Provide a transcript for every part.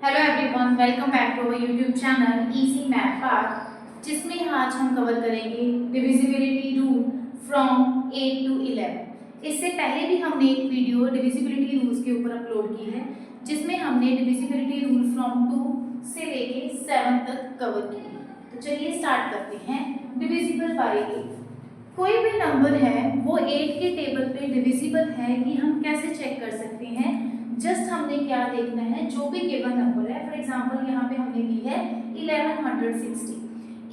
Hello everyone, welcome back to our YouTube channel easy math part, जिसमें आज हम cover करेंगे डिविजिबिलिटी रूल फ्रॉम 8 टू 11। इससे पहले भी हमने एक वीडियो डिविजिबिलिटी रूल्स के ऊपर अपलोड की है, जिसमें हमने डिविजिबिलिटी रूल फ्रॉम 2 से लेके 7 तक कवर की है। तो चलिए स्टार्ट करते हैं। Divisible by 8। कोई भी नंबर है वो 8 के टेबल पे डिविजिबल है कि हम कैसे चेक कर सकते हैं। जस्ट हमने क्या देखना है, जो भी गिवन नंबर है, फॉर एग्जांपल यहाँ पे हमने ली है 1160,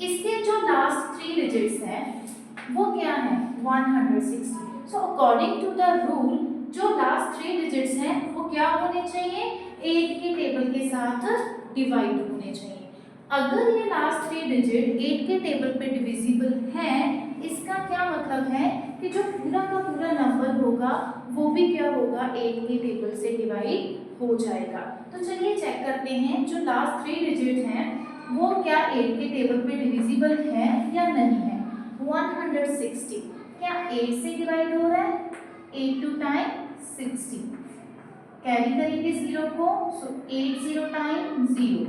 इसके जो लास्ट 3 डिजिट्स हैं वो क्या है 160। So according to the rule जो लास्ट 3 डिजिट्स हैं वो क्या होने चाहिए, 8 के टेबल के साथ डिवाइड होने चाहिए। अगर ये लास्ट 3 डिजिट 8 के टेबल पे डिविजिबल है, इसका क्या मतलब है कि जो पूरा का पूरा नंबर होगा वो भी क्या होगा 8 के टेबल से डिवाइड हो जाएगा। तो चलिए चेक करते हैं जो लास्ट 3 डिजिट हैं वो क्या 8 के टेबल पे डिविजिबल है या नहीं है। 160 क्या 8 से डिवाइड हो रहा है, 8 टू टाइम 60, कैरी करेंगे 0 को, सो 8 0 टाइम 0,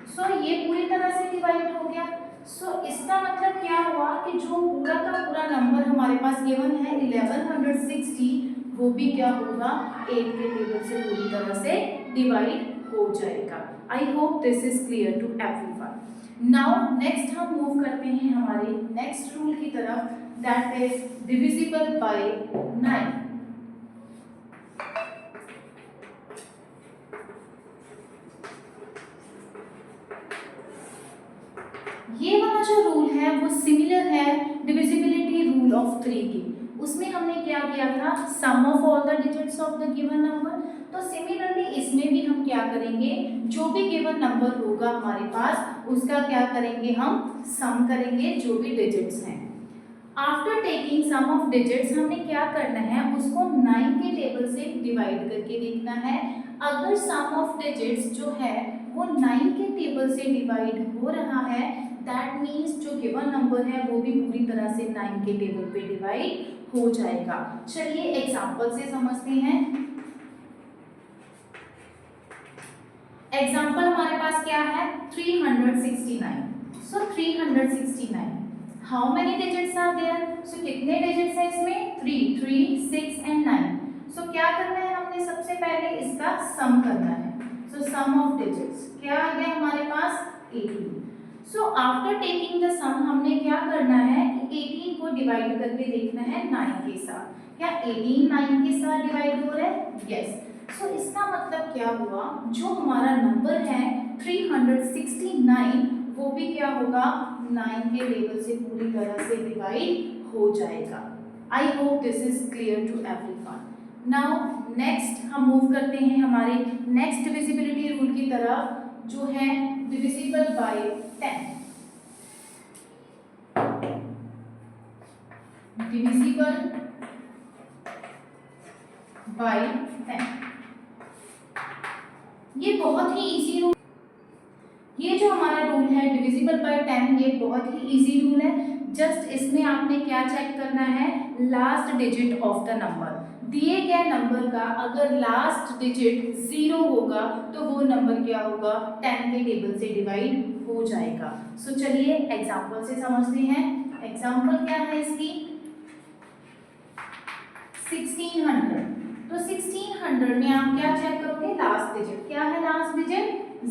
सो ये पूरी तरह से डिवाइड हो गया। सो इसका मतलब क्या हुआ कि जो पूरा का पूरा नंबर हमारे पास गिवन है 1160, वो भी क्या होगा 8 के टेबल से पूरी तरह से डिवाइड हो जाएगा। I hope this is clear to everyone. Now next हम मूव करते हैं हमारे नेक्स्ट रूल की तरफ, दैट इज डिविजिबल बाय 9। ये वाला जो रूल है वो सिमिलर है डिविजिबिलिटी रूल ऑफ 3 की। उसमें हमने क्या किया था, sum of all the digits of the given number. तो सिमिलरली इसमें भी हम क्या करेंगे, जो भी गिवन नंबर होगा हमारे पास उसका क्या करेंगे, हम सम करेंगे जो भी डिजिट्स हैं। After taking sum of digits हमने क्या करना है, उसको 9 के टेबल से डिवाइड करके देखना है। अगर सम ऑफ डिजिट्स जो है वो 9 के टेबल से डिवाइड हो रहा है, दैट मीन्स जो गिवन नंबर है वो भी पूरी तरह से 9 के टेबल पे डिवाइड हो जाएगा। चलिए एग्जांपल से समझते हैं। एग्जांपल हमारे पास क्या है 369। So 369 how many digits are there, so कितने डिजिट्स है इसमें 3 3 6 एंड 9। सो क्या करना है, हमने सबसे पहले इसका सम करना है। सो सम ऑफ डिजिट्स क्या आ गया हमारे पास 18। सो आफ्टर टेकिंग द सम हमने क्या करना है कि 18 को डिवाइड करके देखना है 9 के साथ। क्या 18 9 के साथ डिवाइड हो रहा है, यस। सो इसका मतलब क्या हुआ, जो हमारा नंबर है 369 वो भी क्या होगा 9 के टेबल से पूरी तरह से डिवाइड हो जाएगा। I hope this is clear to everyone. Now next हम मूव करते हैं हमारे नेक्स्ट डिविजिबिलिटी रूल की तरफ, जो है डिविजिबल बाय 10। डिविजिबल बाय 10, ये बहुत ही इजी रूल, ये जो हमारा रूल है डिविजिबल बाय 10 ये बहुत ही इजी रूल है। जस्ट इसमें आपने क्या चेक करना है, last digit of the number. दिए गए नंबर का अगर लास्ट डिजिट 0 होगा तो वो नंबर क्या होगा 10 के टेबल से डिवाइड हो जाएगा। सो चलिए एग्जांपल से समझते हैं। एग्जांपल क्या है इसकी 1600। तो 1600 में आप क्या चेक करोगे, लास्ट डिजिट क्या है, लास्ट डिजिट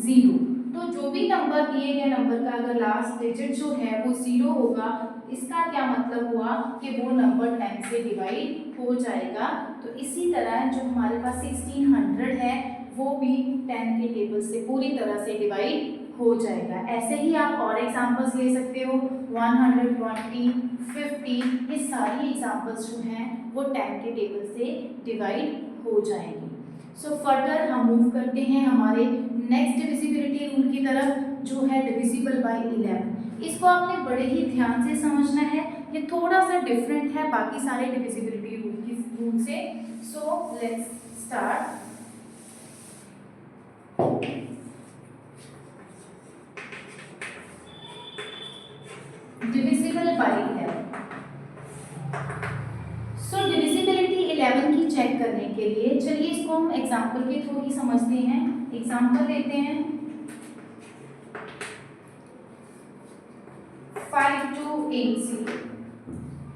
0। तो जो भी नंबर दिए गए नंबर का अगर लास्ट डिजिट जो है वो 0 होगा, इसका क्या मतलब हुआ कि वो नंबर 10 से डिवाइड हो जाएगा। तो इसी तरह जो हमारे पास 1600 है वो भी 10 के टेबल से पूरी तरह से डिवाइड हो जाएगा। ऐसे ही आप और एग्जांपल्स ले सकते हो, 120 50, ये सारी एग्जांपल्स जो हैं वो 10 के टेबल से डिवाइड हो जाएंगे। सो फर्दर हम मूव करते हैं हमारे नेक्स्ट डिविजिबिलिटी रूल की तरफ, जो है डिविजिबल बाय 11। इसको आपने बड़े ही ध्यान से समझना है, ये थोड़ा सा डिफरेंट है बाकी सारे डिविजिबिलिटी रूल से। So let's start. Divisible by 11। So divisibility 11 की चेक करने के लिए चलिए इसको हम एग्जांपल के थ्रू ही समझते हैं। एग्जाम्पल लेते हैं 5280।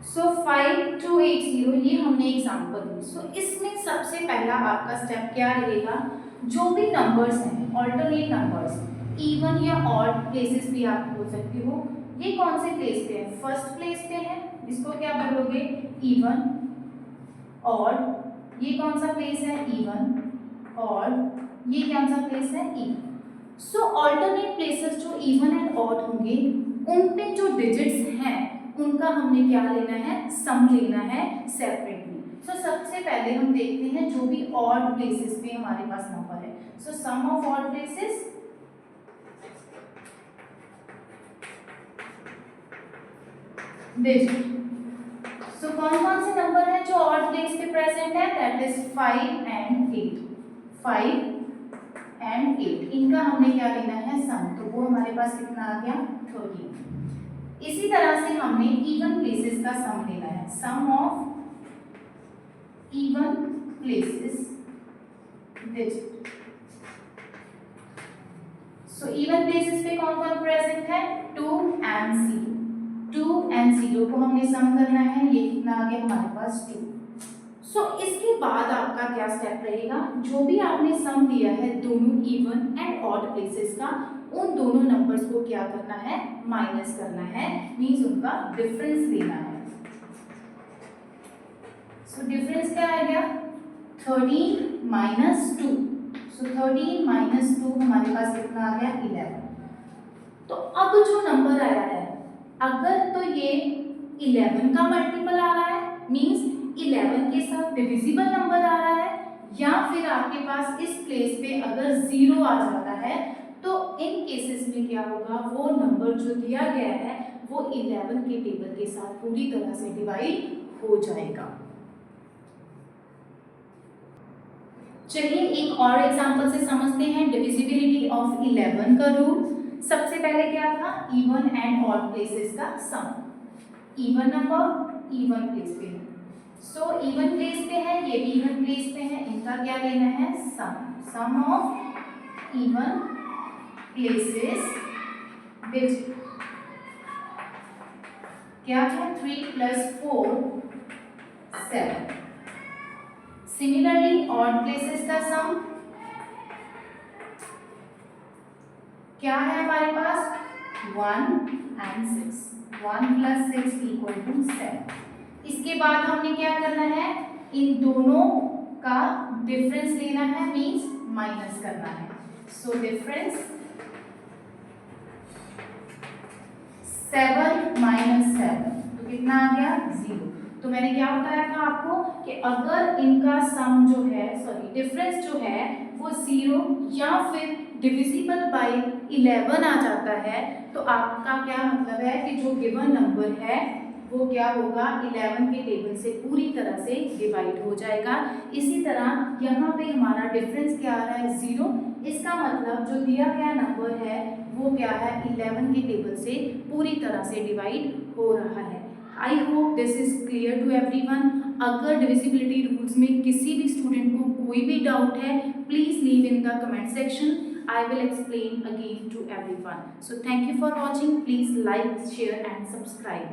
सो 5280 ये हमने एग्जाम्पल ली। सो इसमें सबसे पहला आपका स्टेप क्या रहेगा, जो भी नंबर्स हैं ऑल्टरनेट नंबर्स, इवन या ऑड प्लेसेस भी आप बोल सकते हो, ये कौन से प्लेस पे है, फर्स्ट प्लेस पे है, इसको क्या बोलोगे इवन। और ये कौन सा प्लेस है इवन, और ये कौन सा प्लेस है इवन। सो ऑल्टरनेट प्लेसेस जो इवन एंड ऑड होंगे उन पे जो डिजिट्स हैं उनका हमने क्या लेना है, सम लेना है सेपरेटली। सो सबसे पहले हम देखते हैं जो भी ऑड प्लेसेस पे हमारे पास नंबर है। सो सम ऑफ ऑड प्लेसेस डिजिट। सो कौन कौन से नंबर है जो ऑड प्लेस पे प्रेजेंट है, दैट इज 5 एंड 8। 5 एंड 8 इनका हमने क्या लेना है सम, तो वो हमारे पास कितना आ गया 13। इसी तरह से हमने इवन प्लेसेस का सम लेना है, sum of even places digit. So even places पे कौन कौन प्रेजेंट है, 2 एंड 0। 2 एंड 0 को हमने सम करना है, ये कितना आ गया हमारे पास 2। सो इसके बाद आपका क्या स्टेप रहेगा, जो भी आपने सम लिया है दोनों इवन एंड ऑड प्लेसेस का, उन दोनों नंबर्स को क्या करना है, माइनस करना है, मींस उनका डिफरेंस लेना है। सो डिफरेंस क्या आ गया 13 माइनस 2। सो 13 माइनस 2 हमारे पास कितना आ गया 11। तो अब जो नंबर आया है, अगर तो ये 11 का मल्टीपल आ रहा है, मींस 11 के साथ डिविजिबल नंबर आ रहा है, या फिर आपके पास इस प्लेस पे अगर 0 आ जाता है, तो इन केसेस में क्या होगा, वो नंबर जो दिया गया है वो 11 के टेबल के साथ पूरी तरह से डिवाइड हो जाएगा। चलिए एक और एग्जांपल से समझते हैं डिविजिबिलिटी ऑफ 11 का रूल। सबसे पहले क्या था, इवन एंड ऑड प्लेसेस का सम। इवन नंबर इवन प्लेस पे है, सो इवन प्लेस पे है, ये भी इवन प्लेस पे है, इनका क्या लेना है सम। सम ऑफ इवन प्लेसेस डिजिट क्या है 3 + 4 7। सिमिलरली ऑड प्लेसेस का सम क्या है हमारे पास 1 एंड 6। 1 + 6 = 7। इसके बाद हमने क्या करना है, इन दोनों का डिफरेंस लेना है, मींस माइनस करना है। सो डिफरेंस 7 - 7 तो कितना आ गया 0। तो मैंने क्या बताया था आपको कि अगर इनका सम जो है, सॉरी डिफरेंस जो है वो 0 या फिर डिविजिबल बाय 11 आ जाता है, तो आपका क्या मतलब है कि जो गिवन नंबर है वो क्या होगा 11 के टेबल से पूरी तरह से डिवाइड हो जाएगा। इसी तरह यहाँ पे हमारा डिफरेंस क्या आ रहा है 0, इसका मतलब जो दिया गया नंबर है वो क्या है 11 के टेबल से पूरी तरह से डिवाइड हो रहा है। I hope this is clear to everyone. अगर डिविजिबिलिटी रूल्स में किसी भी स्टूडेंट को कोई भी डाउट है, please leave in the comment section. I will explain again to everyone. So thank you for watching. Please like, share and subscribe.